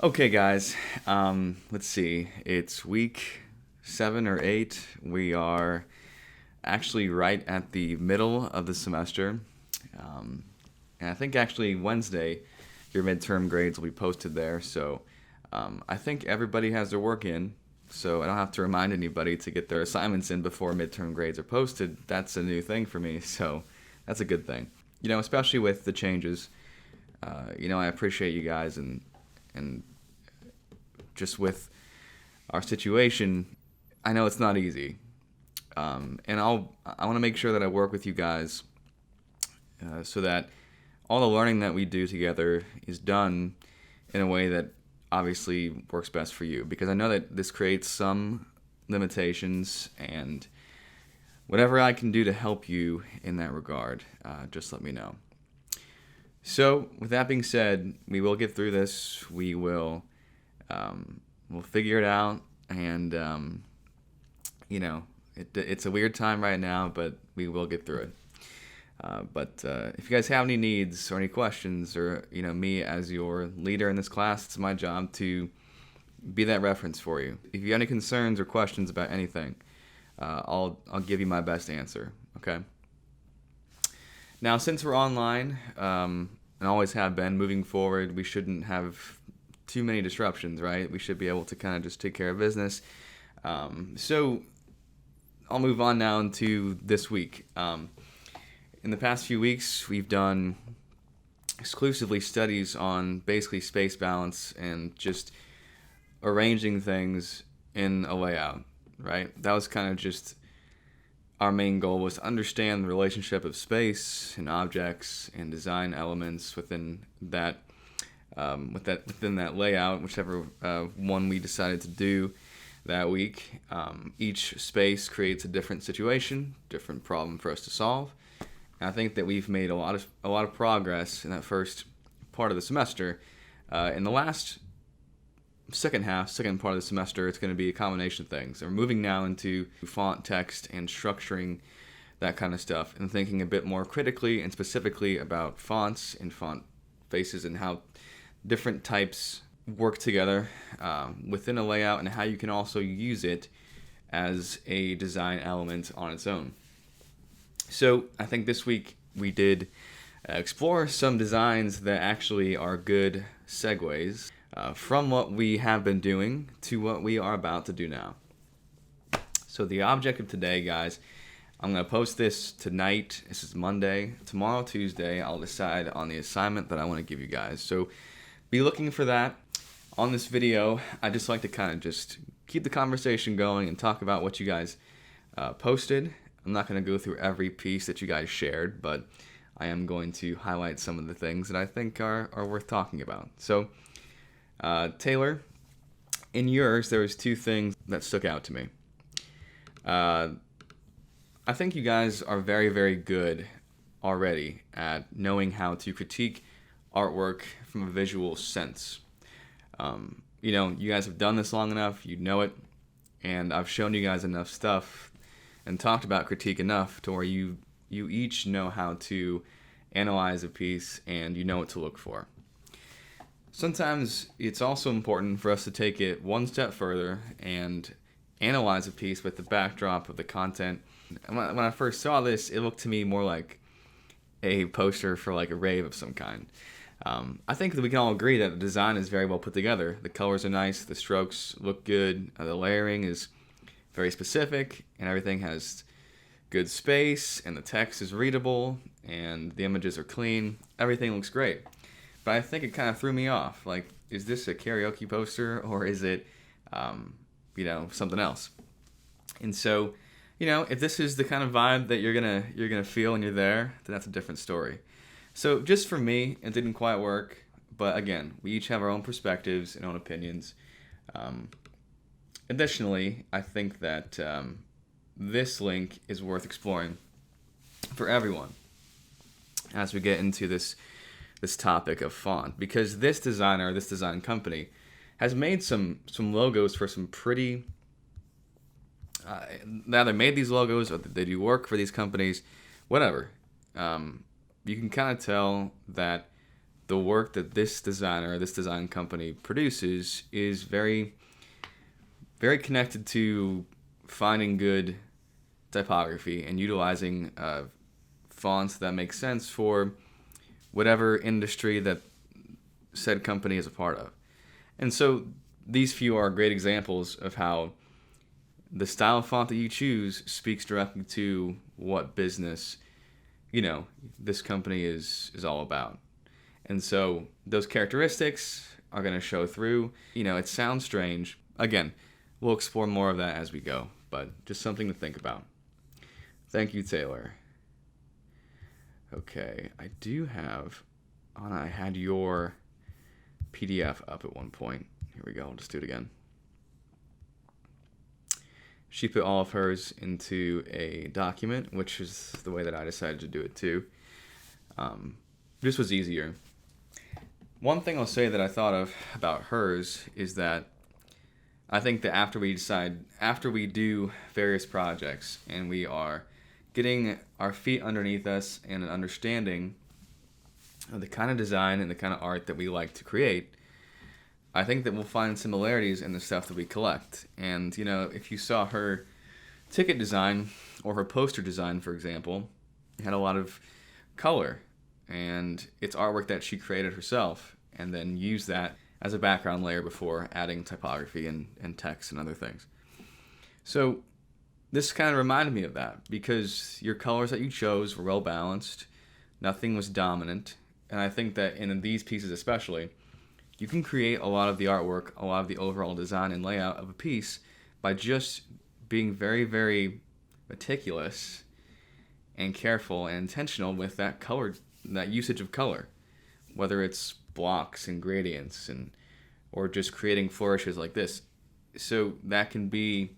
Okay, guys. Let's see. It's week 7 or 8. We are actually right at the middle of the semester. And I think actually Wednesday, your midterm grades will be posted there. So I think everybody has their work in. So I don't have to remind anybody to get their assignments in before midterm grades are posted. That's a new thing for me. So that's a good thing. Especially with the changes. I appreciate you guys and just with our situation, I know it's not easy, and I want to make sure that I work with you guys so that all the learning that we do together is done in a way that obviously works best for you. Because I know that this creates some limitations, and whatever I can do to help you in that regard, just let me know. So, with that being said, we will get through this. We'll figure it out, and it's a weird time right now, but we will get through it. But if you guys have any needs or any questions, or me as your leader in this class, it's my job to be that reference for you. If you have any concerns or questions about anything, I'll give you my best answer. Okay. Now, since we're online, and always have been, moving forward, we shouldn't have too many disruptions, right? We should be able to kind of just take care of business. So I'll move on now into this week. In the past few weeks, we've done exclusively studies on basically space balance and just arranging things in a layout, right? That was kind of just our main goal, was to understand the relationship of space and objects and design elements within that within that layout, whichever one we decided to do that week. Each space creates a different situation, different problem for us to solve. And I think that we've made a lot of progress in that first part of the semester. In the last second part of the semester, it's going to be a combination of things. And we're moving now into font, text, and structuring that kind of stuff, and thinking a bit more critically and specifically about fonts and font faces and how different types work together within a layout, and how you can also use it as a design element on its own. So I think this week we did explore some designs that actually are good segues from what we have been doing to what we are about to do now. So the object of today, guys, I'm going to post this tonight. This is Monday. Tomorrow, Tuesday, I'll decide on the assignment that I want to give you guys. So be looking for that. On this video, I just like to kind of just keep the conversation going and talk about what you guys posted. I'm not going to go through every piece that you guys shared, but I am going to highlight some of the things that I think are worth talking about. So, Taylor, in yours, there was 2 things that stuck out to me. I think you guys are very, very good already at knowing how to critique artwork from a visual sense. You guys have done this long enough, you know it, and I've shown you guys enough stuff and talked about critique enough to where you each know how to analyze a piece and you know what to look for. Sometimes it's also important for us to take it one step further and analyze a piece with the backdrop of the content. When I first saw this, it looked to me more like a poster for like a rave of some kind. I think that we can all agree that the design is very well put together. The colors are nice, the strokes look good, the layering is very specific, and everything has good space, and the text is readable, and the images are clean. Everything looks great. But I think it kind of threw me off. Like, is this a karaoke poster, or is it, something else? And so, if this is the kind of vibe that you're gonna feel when you're there, then that's a different story. So just for me, it didn't quite work. But again, we each have our own perspectives and own opinions. Additionally, I think that this link is worth exploring for everyone as we get into this topic of font, because this design company has made some logos for some pretty they either made these logos or they do work for these companies, whatever. You can kind of tell that the work that this designer, this design company produces is very, very connected to finding good typography and utilizing fonts that make sense for whatever industry that said company is a part of. And so these few are great examples of how the style of font that you choose speaks directly to what business, this company is all about. And so those characteristics are going to show through. It sounds strange. Again, we'll explore more of that as we go, but just something to think about. Thank you, Taylor. Okay, I do have, Anna, I had your PDF up at one point. Here we go, I'll just do it again. She put all of hers into a document, which is the way that I decided to do it too. This was easier. One thing I'll say that I thought of about hers is that I think that after we do various projects and we are getting our feet underneath us and an understanding of the kind of design and the kind of art that we like to create, I think that we'll find similarities in the stuff that we collect. And, if you saw her ticket design or her poster design, for example, it had a lot of color. And it's artwork that she created herself and then used that as a background layer before adding typography and text and other things. So this kind of reminded me of that because your colors that you chose were well balanced. Nothing was dominant. And I think that in these pieces especially, you can create a lot of the artwork, a lot of the overall design and layout of a piece by just being very, very meticulous and careful and intentional with that usage of color, whether it's blocks and gradients or just creating flourishes like this. So that can be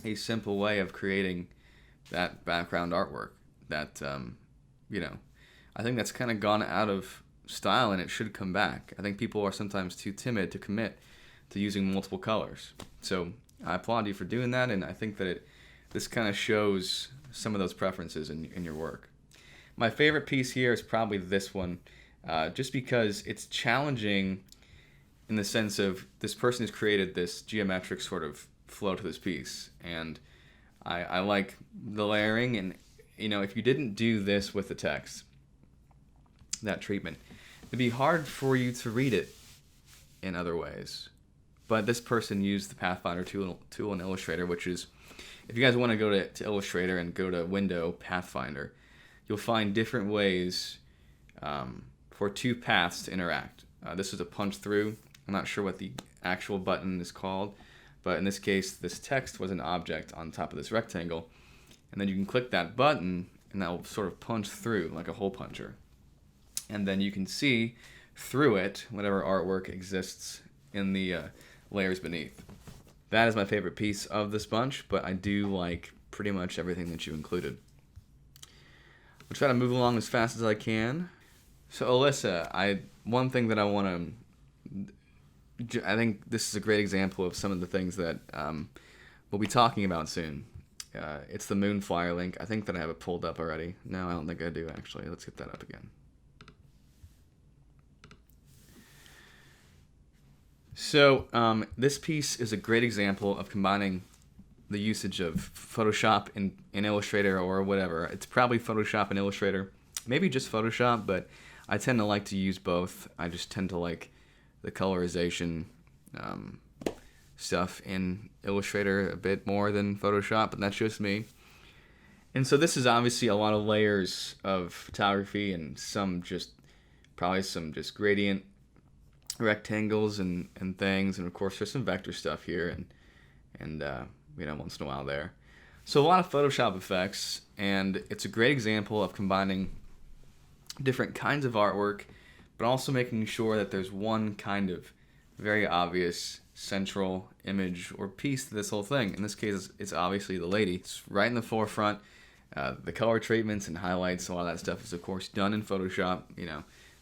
a simple way of creating that background artwork that, I think that's kind of gone out of style and it should come back. I think people are sometimes too timid to commit to using multiple colors. So I applaud you for doing that, and I think that this kind of shows some of those preferences in your work. My favorite piece here is probably this one, just because it's challenging in the sense of this person has created this geometric sort of flow to this piece, and I like the layering. And if you didn't do this with the text, that treatment, it'd be hard for you to read it in other ways. But this person used the Pathfinder tool in Illustrator, which is, if you guys want to go to Illustrator and go to Window, Pathfinder, you'll find different ways for two paths to interact. This is a punch through. I'm not sure what the actual button is called, but in this case, this text was an object on top of this rectangle, and then you can click that button, and that will sort of punch through like a hole puncher. And then you can see through it whatever artwork exists in the layers beneath. That is my favorite piece of this bunch, but I do like pretty much everything that you included. I'll try to move along as fast as I can. So Alyssa, one thing that I think this is a great example of some of the things that we'll be talking about soon. It's the Moonflyer link. I think that I have it pulled up already. No, I don't think I do actually. Let's get that up again. So this piece is a great example of combining the usage of Photoshop in Illustrator or whatever. It's probably Photoshop and Illustrator, maybe just Photoshop, but I tend to like to use both. I just tend to like the colorization stuff in Illustrator a bit more than Photoshop, but that's just me. And so this is obviously a lot of layers of photography and probably some gradient rectangles and things, and of course there's some vector stuff here and once in a while there. So a lot of Photoshop effects, and it's a great example of combining different kinds of artwork, but also making sure that there's one kind of very obvious central image or piece to this whole thing. In this case, it's obviously the lady. It's right in the forefront. The color treatments and highlights, a lot of that stuff is of course done in Photoshop,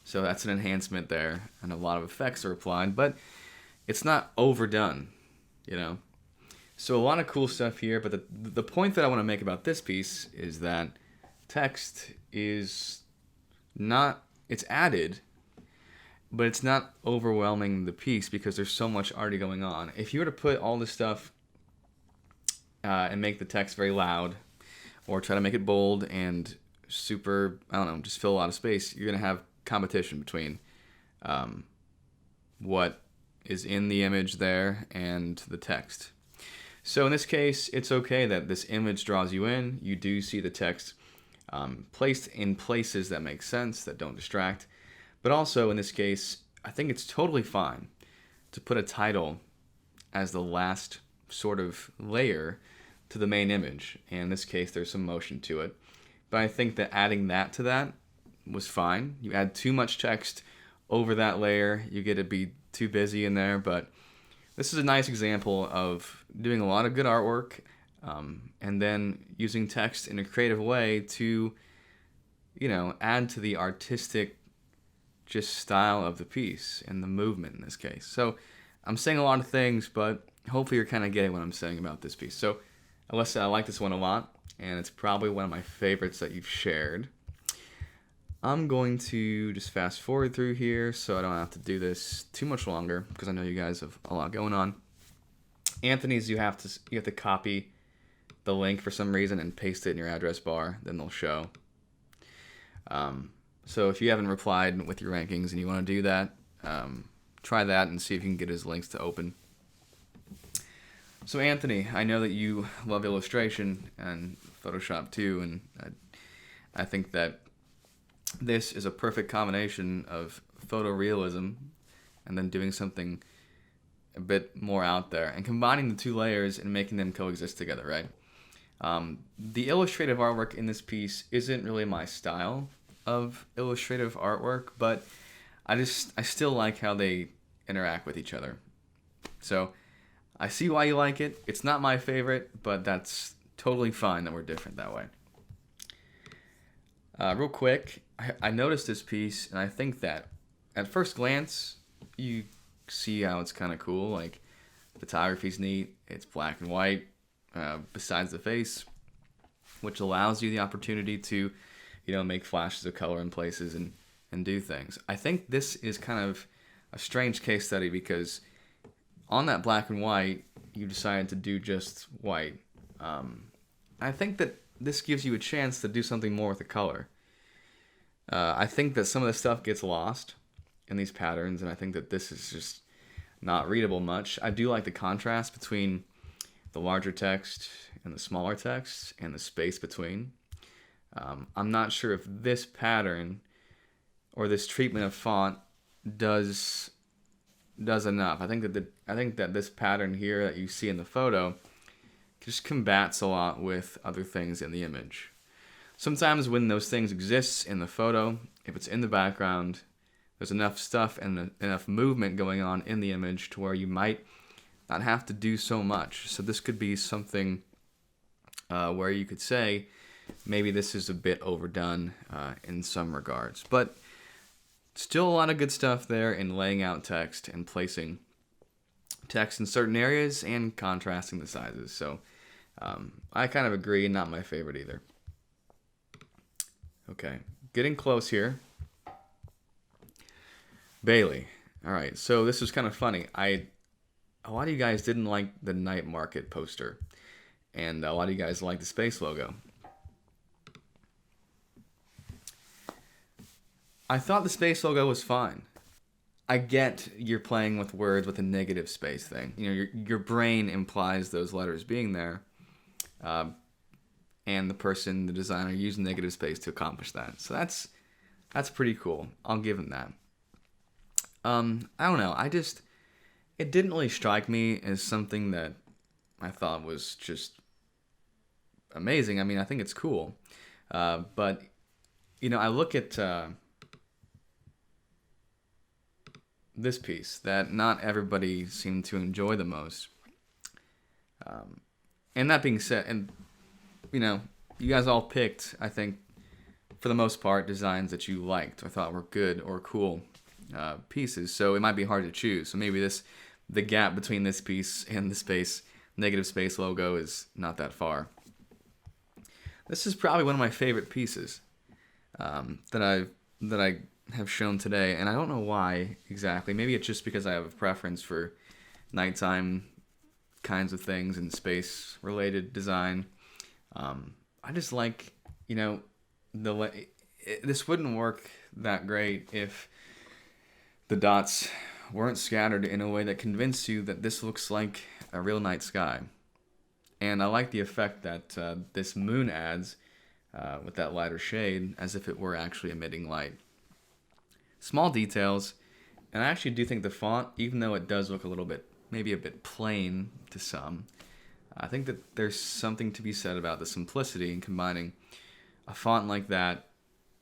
so that's an enhancement there, and a lot of effects are applied, but it's not overdone, So a lot of cool stuff here, but the point that I want to make about this piece is that text is not, it's added, but it's not overwhelming the piece because there's so much already going on. If you were to put all this stuff and make the text very loud, or try to make it bold and super, I don't know, just fill a lot of space, you're going to have competition between what is in the image there and the text. So in this case, it's okay that this image draws you in. You do see the text placed in places that make sense, that don't distract. But also in this case, I think it's totally fine to put a title as the last sort of layer to the main image. And in this case, there's some motion to it. But I think that adding that to that was fine. You add too much text over that layer, you get to be too busy in there. But this is a nice example of doing a lot of good artwork and then using text in a creative way to, add to the artistic just style of the piece and the movement in this case. So I'm saying a lot of things, but hopefully you're kind of getting what I'm saying about this piece. So Alyssa, I like this one a lot, and it's probably one of my favorites that you've shared. I'm going to just fast forward through here so I don't have to do this too much longer because I know you guys have a lot going on. Anthony's, you have to copy the link for some reason and paste it in your address bar, then they'll show. So if you haven't replied with your rankings and you want to do that, try that and see if you can get his links to open. So Anthony, I know that you love illustration and Photoshop too, and I think that this is a perfect combination of photorealism and then doing something a bit more out there and combining the two layers and making them coexist together, right? The illustrative artwork in this piece isn't really my style of illustrative artwork, but I still like how they interact with each other. So I see why you like it. It's not my favorite, but that's totally fine that we're different that way. Real quick, I noticed this piece, and I think that at first glance, you see how it's kind of cool. Like, photography's neat. It's black and white, besides the face, which allows you the opportunity to, make flashes of color in places and do things. I think this is kind of a strange case study because on that black and white, you decided to do just white. I think that this gives you a chance to do something more with the color. I think that some of the stuff gets lost in these patterns, and I think that this is just not readable much. I do like the contrast between the larger text and the smaller text and the space between. I'm not sure if this pattern or this treatment of font does enough. I think that this pattern here that you see in the photo just combats a lot with other things in the image. Sometimes when those things exist in the photo, if it's in the background, there's enough stuff and enough movement going on in the image to where you might not have to do so much. So this could be something where you could say maybe this is a bit overdone in some regards. But still a lot of good stuff there in laying out text and placing text in certain areas and contrasting the sizes. So I kind of agree, not my favorite either. Okay, getting close here. Bailey. All right, so this was kind of funny. A lot of you guys didn't like the night market poster, and a lot of you guys like the space logo. I thought the space logo was fine. I get you're playing with words with a negative space thing. Your brain implies those letters being there, and the designer, used negative space to accomplish that. So that's pretty cool. I'll give him that. I don't know. It didn't really strike me as something that I thought was just amazing. I mean, I think it's cool, but I look at this piece that not everybody seemed to enjoy the most. And that being said, and you guys all picked, I think, for the most part, designs that you liked or thought were good or cool pieces. So it might be hard to choose. So maybe the gap between this piece and the negative space logo is not that far. This is probably one of my favorite pieces that I have shown today, and I don't know why exactly. Maybe it's just because I have a preference for nighttime kinds of things and space-related design. I just like, this wouldn't work that great if the dots weren't scattered in a way that convinced you that this looks like a real night sky. And I like the effect that this moon adds with that lighter shade, as if it were actually emitting light. Small details, and I actually do think the font, even though it does look a little bit, maybe a bit plain to some, I think that there's something to be said about the simplicity in combining a font like that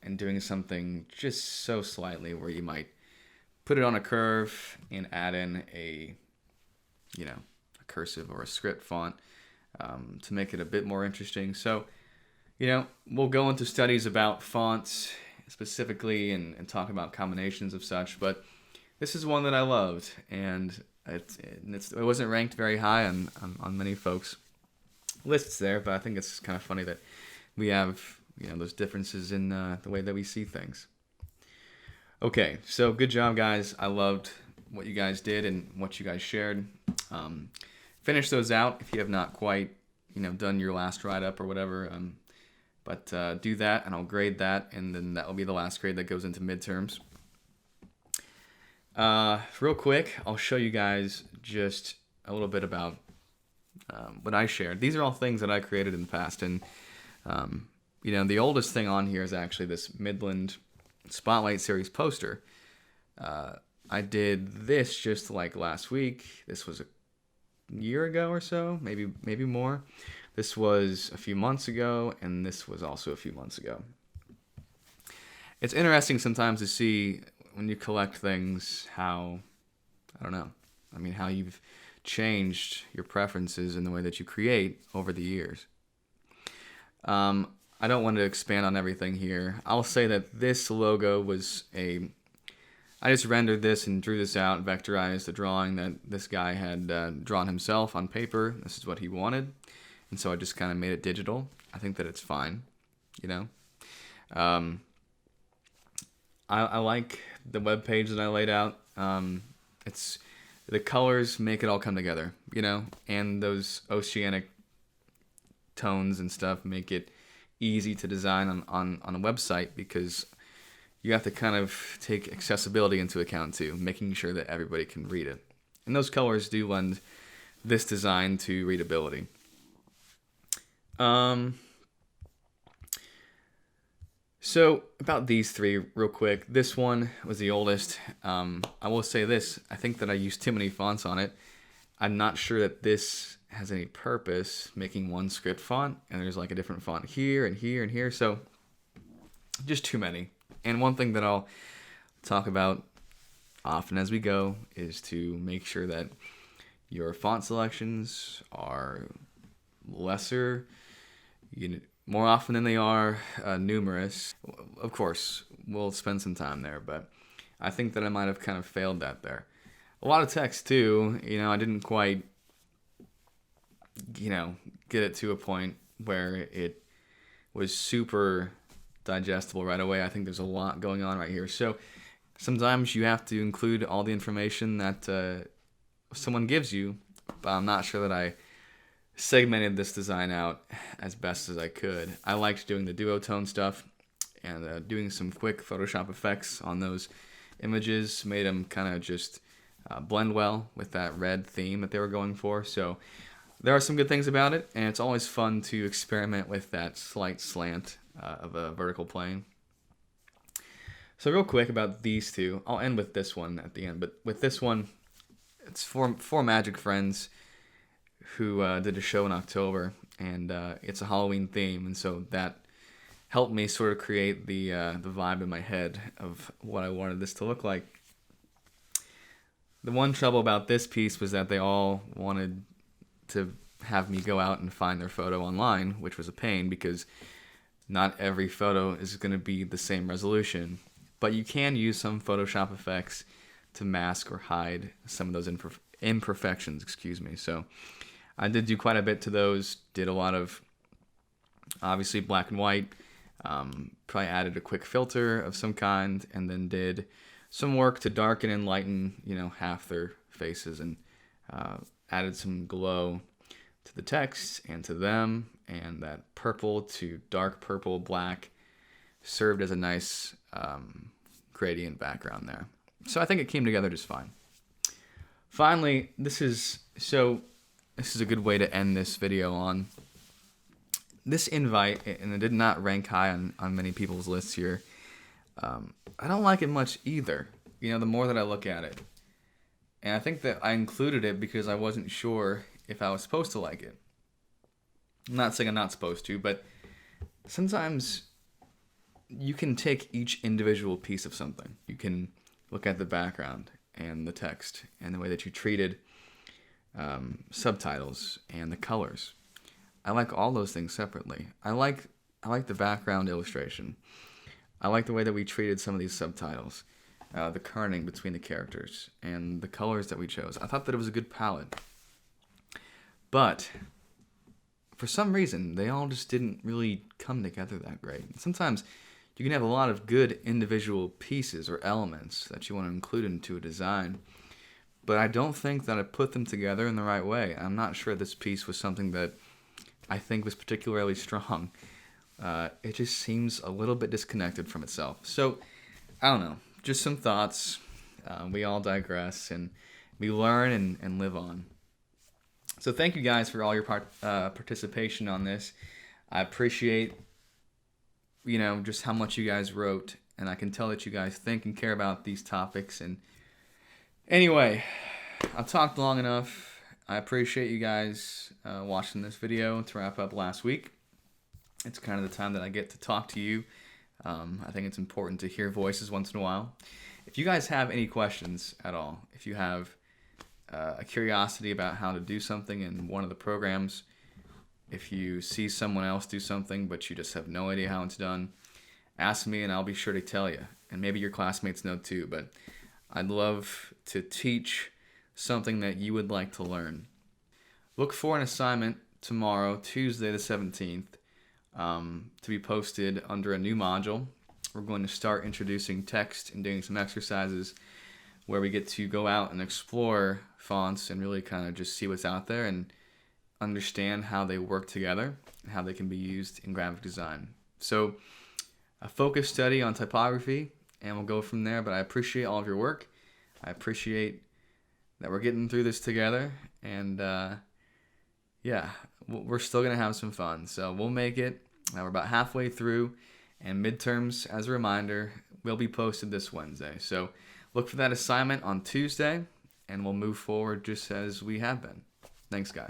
and doing something just so slightly where you might put it on a curve and add in a cursive or a script font to make it a bit more interesting. So, we'll go into studies about fonts specifically and talk about combinations of such, but this is one that I loved, and it wasn't ranked very high on many folks' lists there, but I think it's kind of funny that we have those differences in the way that we see things. Okay, so good job, guys. I loved what you guys did and what you guys shared. Finish those out if you have not quite done your last write-up or whatever. But do that, and I'll grade that, and then that will be the last grade that goes into midterms. Real quick, I'll show you guys just a little bit about what I shared. These are all things that I created in the past, and the oldest thing on here is actually this Midland Spotlight Series poster. I did this just like last week. This was a year ago or so, maybe more. This was a few months ago, and this was also a few months ago. It's interesting sometimes to see when you collect things how you've changed your preferences in the way that you create over the years. I don't want to expand on everything here. I'll say that this logo was I just rendered this and drew this out, vectorized a drawing that this guy had drawn himself on paper. This is what he wanted. And so I just kind of made it digital. I think that it's fine, I like the web page that I laid out. It's the colors make it all come together, and those oceanic tones and stuff make it easy to design on a website, because you have to kind of take accessibility into account too, making sure that everybody can read it. And those colors do lend this design to readability. So about these three real quick. This one was the oldest. I will say this. I think that I used too many fonts on it. I'm not sure that this has any purpose, making one script font, and there's like a different font here and here and here. So just too many. And one thing that I'll talk about often as we go is to make sure that your font selections are lesser, more often than they are numerous. Of course, we'll spend some time there, but I think that I might have kind of failed that there. A lot of text too, I didn't quite, get it to a point where it was super digestible right away. I think there's a lot going on right here. So sometimes you have to include all the information that someone gives you, but I'm not sure that I segmented this design out as best as I could. I liked doing the duotone stuff and doing some quick Photoshop effects on those images, made them kind of just blend well with that red theme that they were going for. So there are some good things about it, and it's always fun to experiment with that slight slant of a vertical plane. So real quick about these two, I'll end with this one at the end, but with this one, it's four magic friends who did a show in October, and it's a Halloween theme, and so that helped me sort of create the vibe in my head of what I wanted this to look like. The one trouble about this piece was that they all wanted to have me go out and find their photo online, which was a pain because not every photo is going to be the same resolution, but you can use some Photoshop effects to mask or hide some of those imperfections, So I did do quite a bit to those, did a lot of obviously black and white, Probably added a quick filter of some kind, and then did some work to darken and lighten, half their faces, and added some glow to the text and to them, and that purple to dark purple black served as a nice gradient background there. So I think it came together just fine. Finally, this is a good way to end this video on. This invite, and it did not rank high on many people's lists here, I don't like it much either, the more that I look at it. And I think that I included it because I wasn't sure if I was supposed to like it. I'm not saying I'm not supposed to, but sometimes you can take each individual piece of something. You can look at the background and the text and the way that you treated subtitles and the colors. I like all those things separately. I like the background illustration. I like the way that we treated some of these subtitles, the kerning between the characters, and the colors that we chose. I thought that it was a good palette. But for some reason, they all just didn't really come together that great. Sometimes you can have a lot of good individual pieces or elements that you want to include into a design, but I don't think that I put them together in the right way. I'm not sure this piece was something that I think was particularly strong. It just seems a little bit disconnected from itself. So, I don't know. Just some thoughts. We all digress, and we learn and live on. So thank you guys for all your participation on this. I appreciate, just how much you guys wrote, and I can tell that you guys think and care about these topics. And anyway, I've talked long enough. I appreciate you guys watching this video to wrap up last week. It's kind of the time that I get to talk to you. I think it's important to hear voices once in a while. If you guys have any questions at all, if you have a curiosity about how to do something in one of the programs, if you see someone else do something but you just have no idea how it's done, ask me and I'll be sure to tell you. And maybe your classmates know too, but I'd love to teach something that you would like to learn. Look for an assignment tomorrow, Tuesday the 17th, to be posted under a new module. We're going to start introducing text and doing some exercises where we get to go out and explore fonts and really kind of just see what's out there and understand how they work together and how they can be used in graphic design. So a focused study on typography, and we'll go from there. But I appreciate all of your work. I appreciate that we're getting through this together, and we're still going to have some fun. So we'll make it. We're about halfway through, and midterms, as a reminder, will be posted this Wednesday. So look for that assignment on Tuesday, and we'll move forward just as we have been. Thanks, guys.